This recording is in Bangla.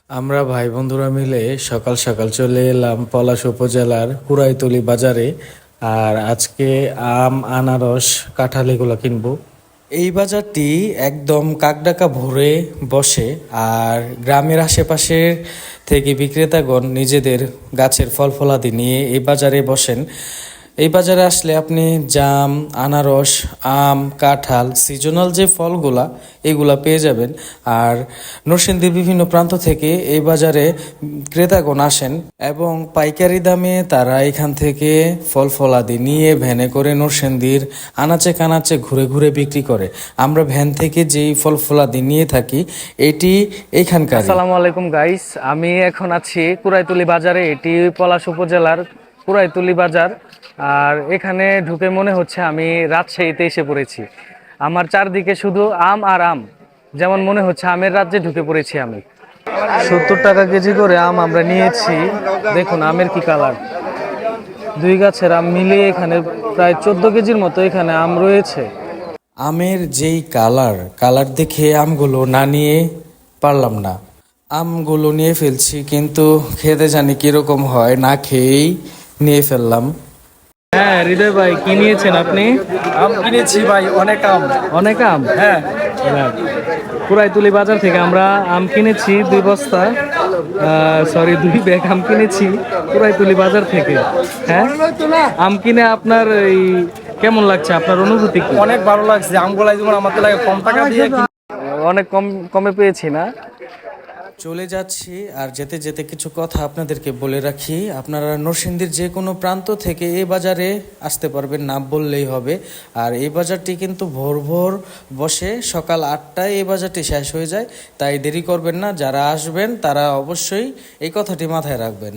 আমরা ভাই বন্ধুরা মিলে সকাল সকাল চলে এলাম পলাশ উপজেলার কুড়াইতলি বাজারে। আর আজকে আম, আনারস, কাঁঠাল এগুলো কিনবো। এই বাজারটি একদম কাকডাকা ভোরে বসে। আর গ্রামের আশেপাশের থেকে বিক্রেতাগণ নিজেদের গাছের ফল ফলাদি নিয়ে এই বাজারে বসেন। এই বাজারে আসলে আপনি জাম, আনারস, আম, কাঁঠাল, সিজনাল যে ফলগুলা এগুলা পেয়ে যাবেন। আর নরসিংদীর বিভিন্ন প্রান্ত থেকে এই বাজারে ক্রেতাগণ আসেন এবং পাইকারি দামে তারা এখান থেকে ফল ফলাদি নিয়ে ভ্যানে করে নরসিংদীর আনাচে কানাচে ঘুরে ঘুরে বিক্রি করে। আমরা ভ্যান থেকে যেই ফল ফলাদি নিয়ে থাকি এটি এখানকার। আসসালামু আলাইকুম গাইস, আমি এখন আছি কুড়াইতুলি বাজারে। এটি পলাশ উপজেলার কুড়াইতুলি বাজার। আর এখানে ঢুকে মনে হচ্ছে আমি রাজশাহীতে এসে পড়েছি। আমার চারদিকে শুধু আম আর আম, যেমন মনে হচ্ছে আমের রাজ্যে ঢুকে পড়েছি আমি। 70 টাকা কেজি করে আম আমরা নিয়েছি। দেখুন আমের কি কালার, দুই গাছের আম মিলিয়ে এখানে প্রায় 14 কেজির মতো এখানে আম রয়েছে। আমের যেই কালার দেখে আমগুলো না নিয়ে পারলাম না। আমগুলো নিয়ে ফেলছি, কিন্তু খেতে জানি কিরকম হয়, না খেয়েই নিয়ে ফেললাম। হ্যাঁ হৃদয় ভাই, কি নিয়েছেন আপনি? আম কিনেছি ভাই, অনেক আম। অনেক আম। হ্যাঁ, কুড়াইতুলি বাজার থেকে আমরা আম কিনেছি 2 বস্তা, দুই ব্যাগ আম কিনেছি কুড়াইতুলি বাজার থেকে। হ্যাঁ, আম কিনে আপনার এই কেমন লাগছে, আপনার অনুভূতি কি? অনেক ভালো লাগছে। আমগুলাই যেমন আমাদের লাগে কম টাকা দিয়ে অনেক কমে পেয়েছি না? চলে যাচ্ছি। আর যেতে যেতে কিছু কথা আপনাদেরকে বলে রাখি, আপনারা নরসিংদীর যে কোনো প্রান্ত থেকে এই বাজারে আসতে পারবেন, নাম বললেই হবে। আর এই বাজারটি কিন্তু ভোর ভোর বসে, সকাল 8টায় এই বাজারটি শেষ হয়ে যায়। তাই দেরি করবেন না, যারা আসবেন তারা অবশ্যই এই কথাটি মাথায় রাখবেন।